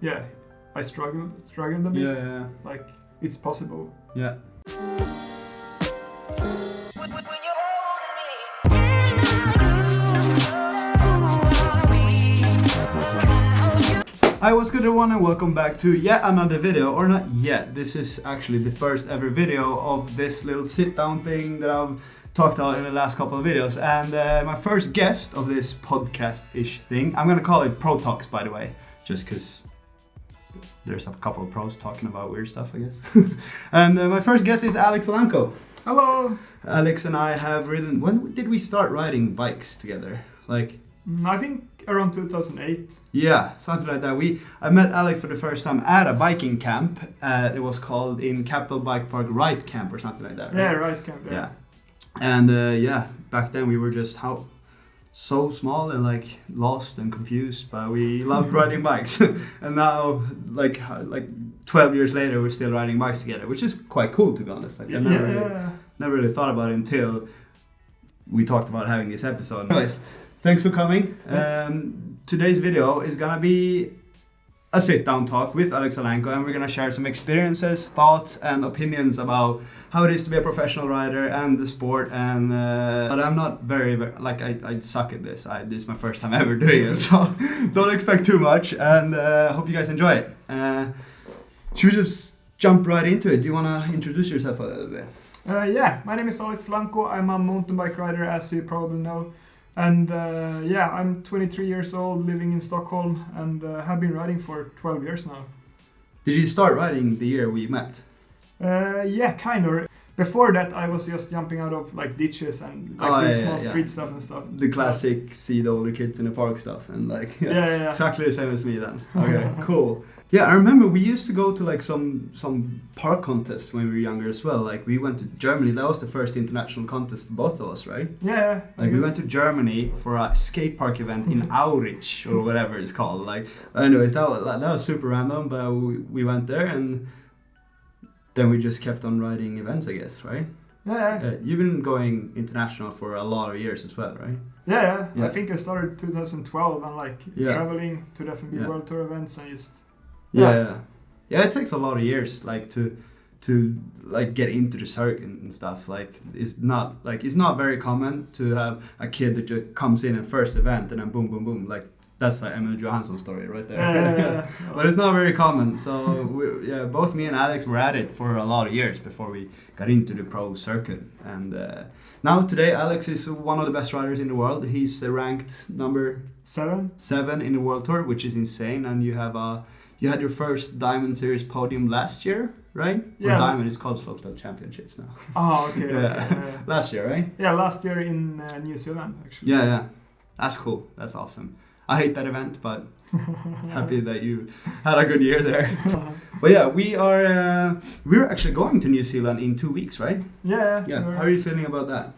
yeah, I struggled a bit. Yeah. Like it's possible. Yeah. Hi, what's good everyone, and welcome back to yet another video, or not yet, this is actually the first ever video of this little sit down thing that I've talked about in the last couple of videos. And my first guest of this podcast-ish thing, I'm gonna call it Pro Talks, by the way, just because there's a couple of pros talking about weird stuff, I guess. And my first guest is Alex Alanko. Hello. Alex and I have ridden, when did we start riding bikes together? Like, I think around 2008. Yeah, something like that. I met Alex for the first time at a biking camp. It was called in Capital Bike Park Ride Camp or something like that. Right? Yeah, Ride Camp. Yeah. And back then we were just so small and like lost and confused, but we loved riding bikes. And now, like 12 years later, we're still riding bikes together, which is quite cool, to be honest. Like I never really thought about it until we talked about having this episode. Anyways, thanks for coming. Today's video is gonna be a sit-down talk with Alex Alanko, and we're gonna share some experiences, thoughts, and opinions about how it is to be a professional rider and the sport. And but I'm not very like I suck at this. This is my first time ever doing it, so don't expect too much. And hope you guys enjoy it. Should we just jump right into it? Do you wanna introduce yourself a little bit? Yeah, my name is Alex Alanko. I'm a mountain bike rider, as you probably know. And I'm 23 years old, living in Stockholm, and have been riding for 12 years now. Did you start riding the year we met? Yeah, kind of. Before that, I was just jumping out of like ditches and like doing small street stuff and stuff. The classic see the older kids in the park stuff, and like exactly the same as me then. Okay, cool. Yeah, I remember we used to go to like some park contests when we were younger as well. Like we went to Germany. That was the first international contest for both of us, right? Yeah. Like we went to Germany for a skate park event in Aurich or whatever it's called. Like, anyways, that was super random, but we went there and then we just kept on riding events, I guess, right? Yeah. You've been going international for a lot of years as well, right? Yeah. I think I started 2012 and like traveling to the FNB World Tour events and just. Yeah, it takes a lot of years, like to like get into the circuit and stuff. Like it's not very common to have a kid that just comes in at first event and then boom. Like that's like Emil Johansson's story right there. Yeah. But it's not very common. So both me and Alex were at it for a lot of years before we got into the pro circuit. And now today Alex is one of the best riders in the world. He's ranked number 7 in the World Tour, which is insane. And you had your first Diamond Series podium last year, right? Yeah. Or Diamond is called Slopestyle Championships now. Oh, okay. Okay. Last year, right? Yeah, last year in New Zealand, actually. Yeah. That's cool. That's awesome. I hate that event, but happy that you had a good year there. But yeah, we're actually going to New Zealand in 2 weeks, right? Yeah. How are you feeling about that?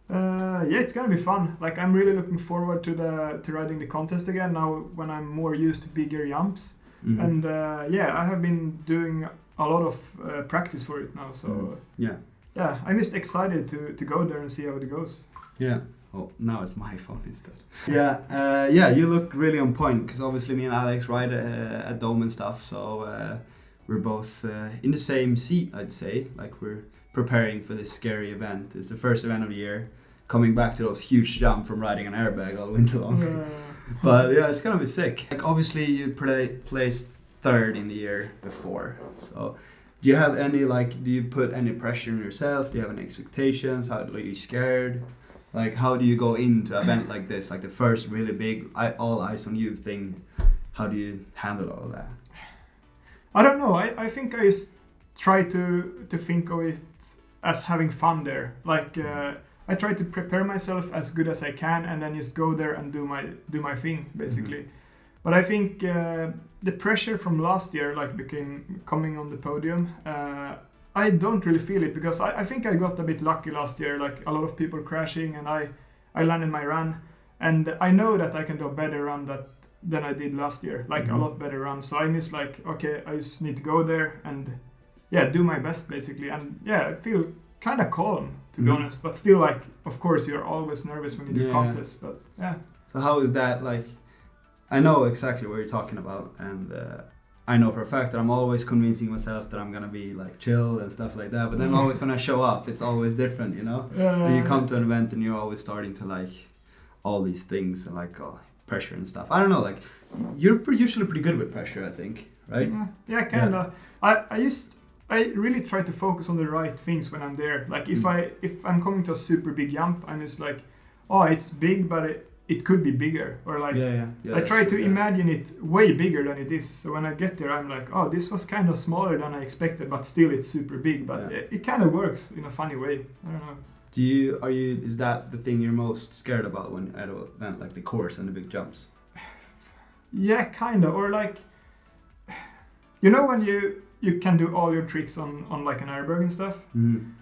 Yeah, it's gonna be fun. Like I'm really looking forward to riding the contest again now when I'm more used to bigger jumps. Mm-hmm. And I have been doing a lot of practice for it now, so I'm just excited to go there and see how it goes. Yeah. Oh, now it's my phone instead. You look really on point, because obviously me and Alex ride at Dome and stuff, so we're both in the same seat, I'd say. Like we're preparing for this scary event. It's the first event of the year, coming back to those huge jumps from riding an airbag all winter long. But yeah, it's gonna be sick. Like obviously you placed 3rd in the year before. So do you put any pressure on yourself? Do you have any expectations? Are you scared? Like how do you go into an event like this? Like the first really big all eyes on you thing. How do you handle all of that? I don't know. I think I just try to think of it as having fun there. Like I try to prepare myself as good as I can and then just go there and do my thing basically. Mm-hmm. But I think the pressure from last year became coming on the podium. I don't really feel it because I think I got a bit lucky last year. Like a lot of people crashing and I landed my run, and I know that I can do a better run than I did last year. Like a lot better run. So I'm just like, okay, I just need to go there and do my best basically. And I feel kind of calm, to be honest, but still, like, of course you're always nervous when you do contests, but So how is that, like, I know exactly what you're talking about, and I know for a fact that I'm always convincing myself that I'm gonna be like chill and stuff like that. But then always when I show up, it's always different, you know. When you come to an event and you're always starting to like all these things and like pressure and stuff. I don't know, like you're usually pretty good with pressure, I think, right? Yeah, kinda. Yeah. I really try to focus on the right things when I'm there. Like if I'm coming to a super big jump, I'm just like, oh, it's big, but it could be bigger, or like I try to imagine it way bigger than it is. So when I get there, I'm like, oh, this was kind of smaller than I expected, but still it's super big. But it kind of works in a funny way. I don't know. Is that the thing you're most scared about when at an event, like the course and the big jumps? Yeah, kind of. Or like, you know, when you can do all your tricks on like an airberg and stuff.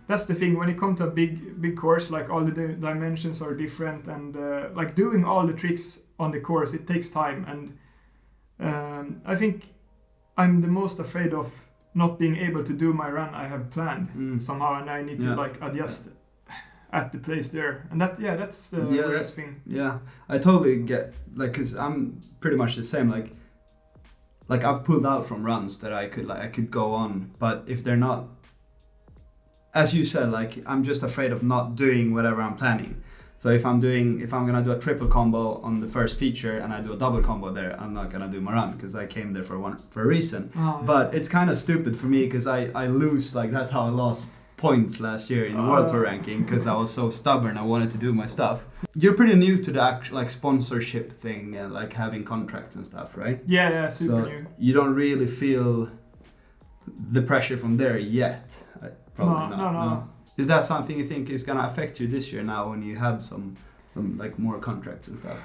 That's the thing. When you come to a big course, like all the dimensions are different, and like doing all the tricks on the course, it takes time. And I think I'm the most afraid of not being able to do my run I have planned somehow, and I need to like adjust at the place there. And that's the worst thing. Yeah, I totally get, like, cause I'm pretty much the same. Like I've pulled out from runs that I could go on, but if they're not, as you said, like I'm just afraid of not doing whatever I'm planning. So if I'm gonna do a triple combo on the first feature and I do a double combo there, I'm not gonna do my run because I came there for a reason. But it's kind of stupid for me because I lose, like that's how I lost points last year in the World Tour ranking, because I was so stubborn. I wanted to do my stuff. You're pretty new to the actual like sponsorship thing and like having contracts and stuff, right? Yeah, super new. You don't really feel the pressure from there yet. Probably not. No. Is that something you think is gonna affect you this year now when you have some like more contracts and stuff?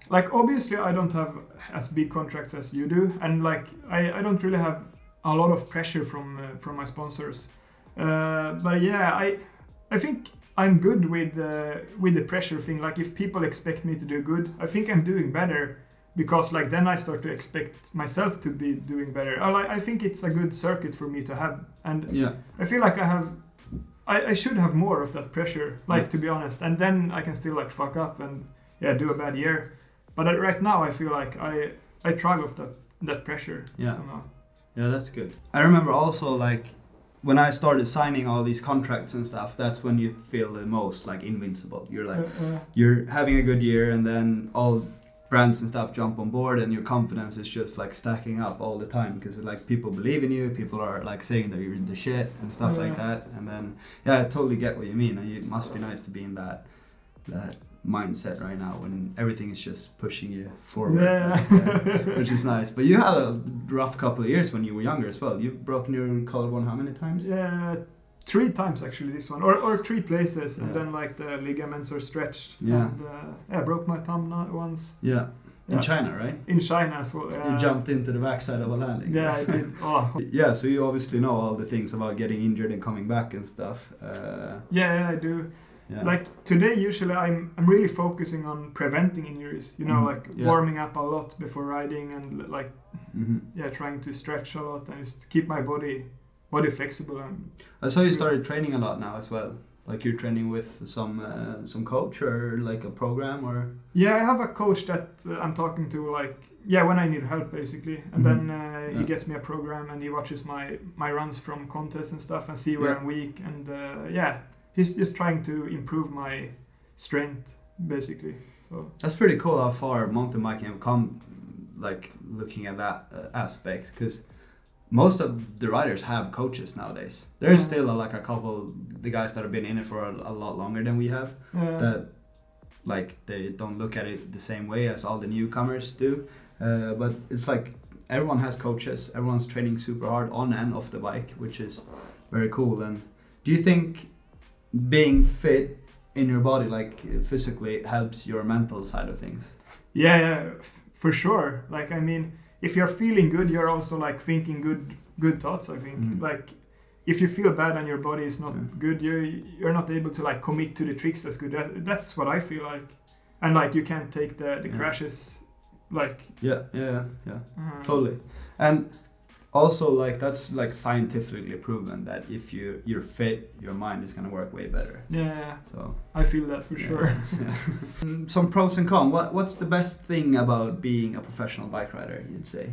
Like obviously I don't have as big contracts as you do, and like I don't really have a lot of pressure from my sponsors. But yeah, I think I'm good with the pressure thing. Like if people expect me to do good, I think I'm doing better, because like then I start to expect myself to be doing better. I think it's a good circuit for me to have, and I feel like I should have more of that pressure, like to be honest, and then I can still like fuck up and do a bad year. But right now I feel like I thrive off that pressure somehow. Yeah, that's good. I remember also like when I started signing all these contracts and stuff, that's when you feel the most like invincible. You're like, you're having a good year, and then all brands and stuff jump on board, and your confidence is just like stacking up all the time, because like people believe in you, people are like saying that you're the shit and stuff like that. And then I totally get what you mean, and it must be nice to be in that mindset right now when everything is just pushing you forward, which is nice. But you had a rough couple of years when you were younger as well. You've broken your collarbone how many times? 3 times actually, this one, or 3 places, and then like the ligaments are stretched. And I broke my thumb once. In China, right? In China as well. You jumped into the backside of a landing. Yeah, I did. Yeah, so you obviously know all the things about getting injured and coming back and stuff. Yeah, I do. Like today, usually I'm really focusing on preventing injuries. You know, like warming up a lot before riding, and like trying to stretch a lot and just keep my body flexible. And I saw you started training a lot now as well. Like you're training with some coach or like a program, or? Yeah, I have a coach that I'm talking to like when I need help basically, and then he gets me a program and he watches my runs from contests and stuff and see where I'm weak, and he's just trying to improve my strength basically. So that's pretty cool how far mountain biking have come, like looking at that aspect, because most of the riders have coaches nowadays. There's still like a couple, the guys that have been in it for a lot longer than we have, that like they don't look at it the same way as all the newcomers do. But it's like everyone has coaches, everyone's training super hard on and off the bike, which is very cool. And do you think being fit in your body, like physically, helps your mental side of things? Yeah, for sure. Like I mean, if you're feeling good, you're also like thinking good thoughts, I think. Like if you feel bad and your body is not good, you're not able to like commit to the tricks as good. That's what I feel like. And like you can't take the crashes like totally. And also like that's like scientifically proven that if you're fit, your mind is gonna work way better. So I feel that for sure. Some pros and cons. What's the best thing about being a professional bike rider, you'd say?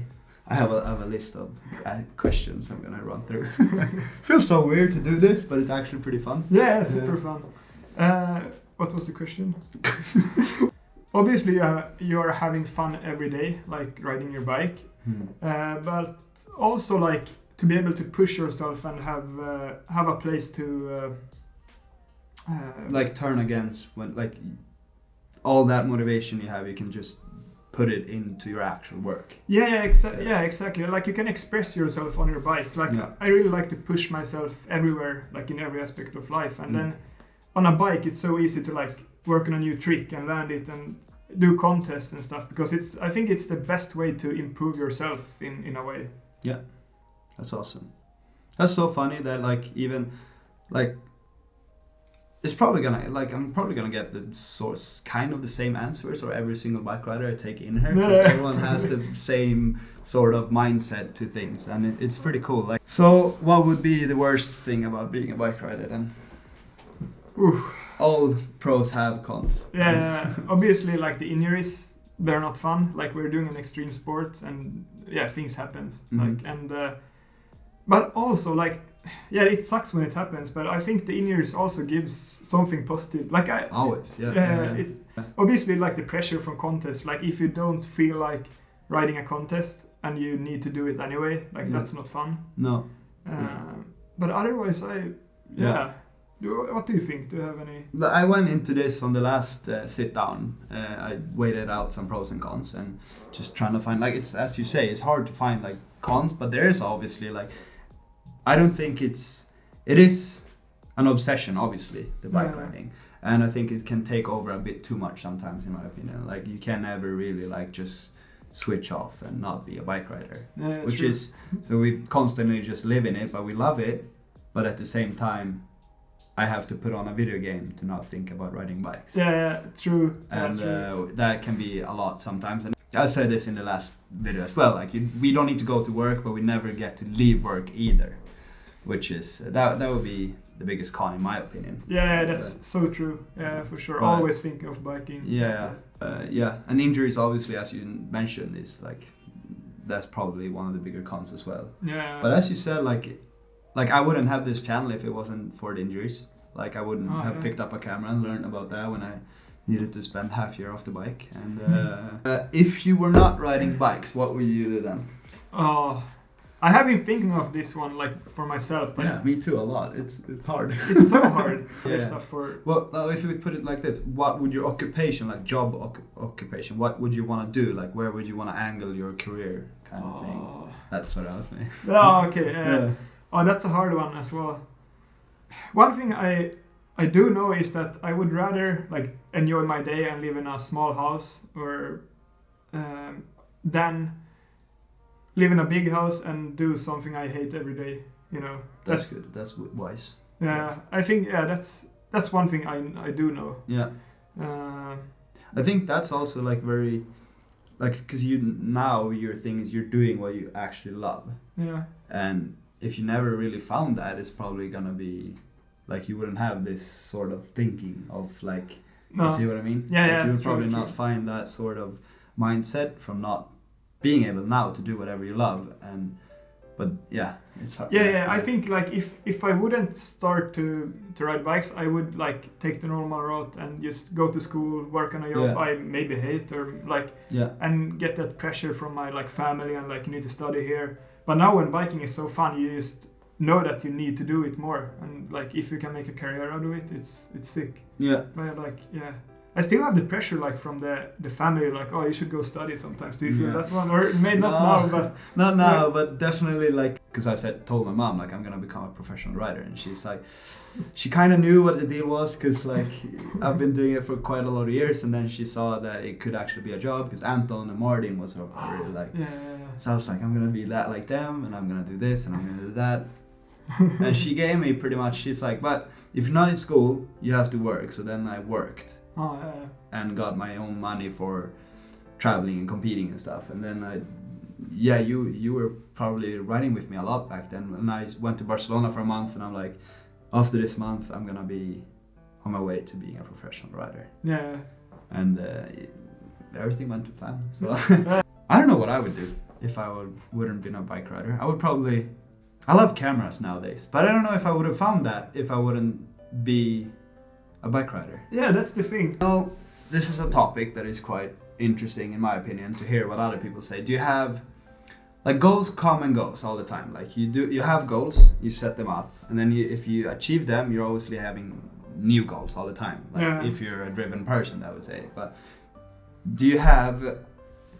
I have a list of questions I'm gonna run through. Feels so weird to do this, but it's actually pretty fun. Yeah, super fun. What was the question? Obviously, you're having fun every day, like riding your bike, but also like to be able to push yourself and have a place to like turn against when like all that motivation you have, you can just put it into your actual work. Yeah, exactly. Like you can express yourself on your bike. Like I really like to push myself everywhere, like in every aspect of life. And then on a bike, it's so easy to like work on a new trick and land it and do contests and stuff, because I think it's the best way to improve yourself in a way. Yeah, that's awesome. That's so funny that like even like it's probably gonna like I'm probably gonna get the source kind of the same answers for every single bike rider I take in here, because everyone has the same sort of mindset to things, and it's pretty cool. Like, so what would be the worst thing about being a bike rider then? All pros have cons. Yeah, obviously like the injuries, they're not fun. Like we're doing an extreme sport, and things happens. Like but also like it sucks when it happens, but I think the injuries also gives something positive. Like it's obviously like the pressure from contests. Like if you don't feel like riding a contest and you need to do it anyway, like that's not fun. No. But otherwise, what do you think? Do you have any? I went into this on the last sit down. I weighed out some pros and cons and just trying to find, like, it's as you say, it's hard to find like cons, but there is obviously like, I don't think it is an obsession, obviously, the bike riding, and I think it can take over a bit too much sometimes, in my opinion. Like you can never really like just switch off and not be a bike rider, which is, so we constantly just live in it, but we love it, but at the same time I have to put on a video game to not think about riding bikes. Yeah, true. And that can be a lot sometimes. And I said this in the last video as well. Like we don't need to go to work, but we never get to leave work either, which is that would be the biggest con in my opinion. Yeah, that's so true. Yeah, for sure. Always think of biking. Yeah, and injuries, obviously, as you mentioned, is like that's probably one of the bigger cons as well. Yeah. But as you said, like I wouldn't have this channel if it wasn't for the injuries. Like I wouldn't have picked up a camera and learned about that when I needed to spend half year off the bike. And if you were not riding bikes, what would you do then? Oh, I have been thinking of this one like for myself. But yeah, me too, a lot. It's hard. It's so hard. Stuff for. Well, if you would put it like this, what would your occupation, like job occupation, what would you want to do? Like where would you want to angle your career, kind of thing? That's what I was thinking. Oh, okay. Oh, that's a hard one as well. One thing I do know is that I would rather like enjoy my day and live in a small house or than live in a big house and do something I hate every day. You know. That's good. That's wise. Yeah, I think that's one thing I do know. Yeah. I think that's also like very, like, because your thing is you're doing what you actually love. Yeah. And if you never really found that, it's probably gonna be like you wouldn't have this sort of thinking of like, you see what I mean? Yeah, like you would probably not find that sort of mindset from not being able now to do whatever you love. But yeah, it's hard. Yeah. I think like if I wouldn't start to ride bikes, I would like take the normal route and just go to school, work on a job I maybe hate, or like and get that pressure from my like family and like you need to study here. But now when biking is so fun, you just know that you need to do it more, and like if you can make a career out of it, it's sick. Yeah. But like I still have the pressure like from the family, like, oh, you should go study sometimes. Do you feel that one? Or maybe not now, but not now, but definitely like, because told my mom like I'm gonna become a professional rider, and she's like, she kind of knew what the deal was, because like I've been doing it for quite a lot of years, and then she saw that it could actually be a job, because Anton and Martin was already like, so I was like, I'm gonna be that like them, and I'm gonna do this, and I'm gonna do that. And she gave me pretty much, she's like, but if you're not in school, you have to work. So then I worked. And got my own money for traveling and competing and stuff. And then you were probably riding with me a lot back then. And I went to Barcelona for a month, and I'm like, after this month, I'm gonna be on my way to being a professional rider. Yeah. And everything went to plan. So I don't know what I would do. if I wouldn't been a bike rider. I love cameras nowadays, but I don't know if I would have found that if I wouldn't be a bike rider. Yeah, that's the thing. So this is a topic that is quite interesting in my opinion to hear what other people say. Do you have like goals come and goes all the time? Like you have goals, you set them up, and then if you achieve them, you're obviously having new goals all the time. Like if you're a driven person, I would say. But do you have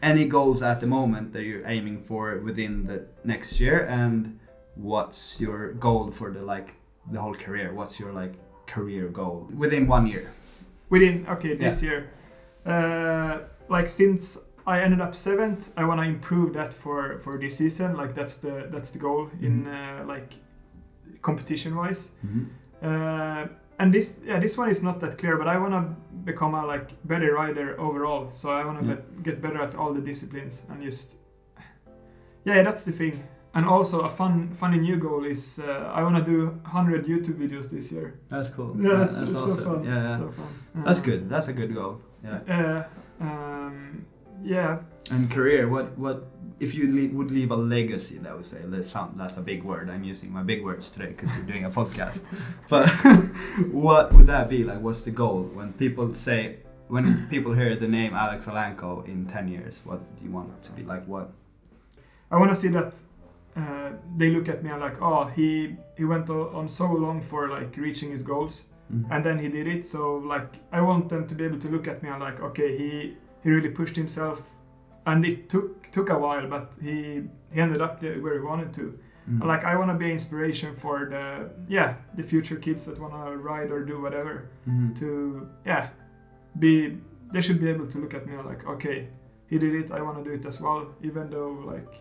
any goals at the moment that you're aiming for within the next year, and what's your goal for the whole career? What's your like career goal within 1 year? This year. Like since I ended up 7th, I want to improve that for this season. Like that's the goal in like competition wise. And this one is not that clear, but I want to become a like better rider overall. So I want to get better at all the disciplines and just that's the thing. And also a funny new goal is I want to do 100 YouTube videos this year. That's cool. Yeah, that's awesome. so fun. Yeah. So fun. That's good. That's a good goal. Yeah. And career, what if you would leave a legacy? That would say that's a big word. I'm using my big words today because we're doing a podcast. But what would that be? Like, what's the goal when people hear the name Alex Alanko in 10 years? What do you want it to be like? What? I want to see that they look at me and like, oh, he went on so long for like reaching his goals, and then he did it. So like, I want them to be able to look at me and like, okay, he really pushed himself, and it took a while, but he ended up where he wanted to. Like, I want to be inspiration for the future kids that want to ride or do whatever. They should be able to look at me and like, okay, he did it, I want to do it as well, even though like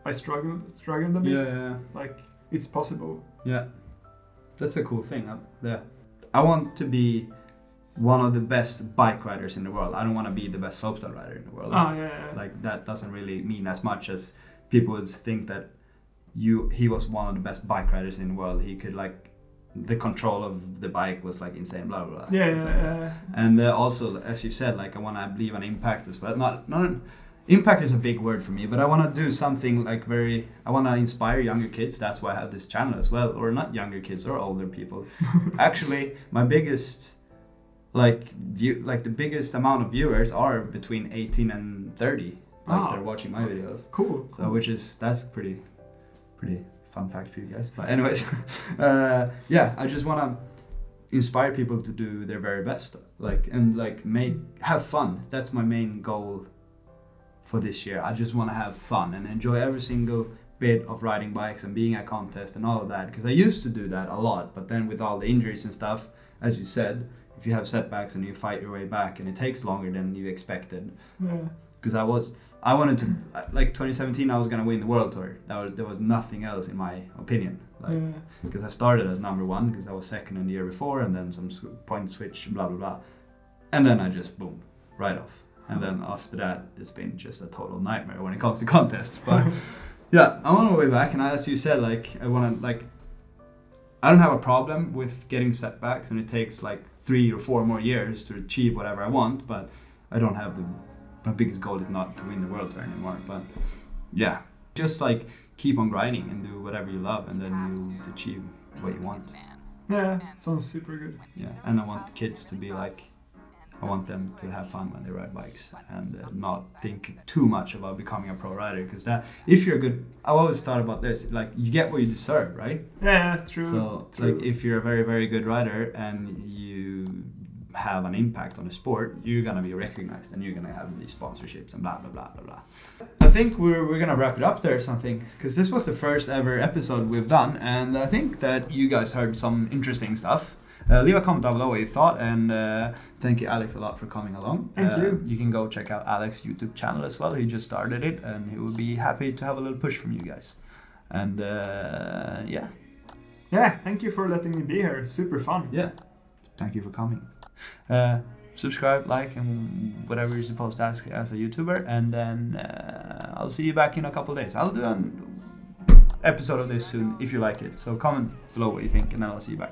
I struggled a bit. Like, it's possible. Yeah, that's a cool thing. I want to be one of the best bike riders in the world. I don't want to be the best slopestyle rider in the world. Like, that doesn't really mean as much as people would think that he was one of the best bike riders in the world. He could like, the control of the bike was like insane, blah blah blah. And also, as you said, like, I want to leave an impact as well. Not impact is a big word for me, but I want to do something like I want to inspire younger kids. That's why I have this channel as well, or not younger kids or older people. Actually, my biggest the biggest amount of viewers are between 18 and 30. Like, they're watching my videos. Cool. So that's pretty fun fact for you guys. But anyways, I just want to inspire people to do their very best, have fun. That's my main goal for this year. I just want to have fun and enjoy every single bit of riding bikes and being at contest and all of that, because I used to do that a lot, but then with all the injuries and stuff, as you said, if you have setbacks and you fight your way back and it takes longer than you expected. Because I wanted to, like 2017, I was gonna win the world tour. There was nothing else in my opinion, because I started as number 1 because I was second in the year before, and then some point switch, blah blah blah, and then I just boom, right off. And then after that, it's been just a total nightmare when it comes to contests. But I'm on my way back, and as you said, like, I don't have a problem with getting setbacks, and it takes like 3 or 4 more years to achieve whatever I want, but I don't have my biggest goal is not to win the world tour anymore, but just like keep on grinding and do whatever you love, and then you'll achieve what you want. Sounds super good. And I want kids to be like, I want them to have fun when they ride bikes and not think too much about becoming a pro rider, because if you're good, I've always thought about this, like, you get what you deserve, right? True. So true. Like, if you're a very, very good rider and you have an impact on the sport, you're gonna be recognized and you're gonna have these sponsorships and blah blah blah blah blah. I think we're gonna wrap it up there or something, because this was the first ever episode we've done, and I think that you guys heard some interesting stuff. Leave a comment down below what you thought, and thank you, Alex, a lot for coming along. Thank you. You can go check out Alex's YouTube channel as well. He just started it, and he will be happy to have a little push from you guys. And thank you for letting me be here. Super fun. Thank you for coming. Subscribe, like, and whatever you're supposed to ask as a YouTuber, and then I'll see you back in a couple of days. I'll do an episode of this soon if you like it, so comment below what you think, and then I'll see you back.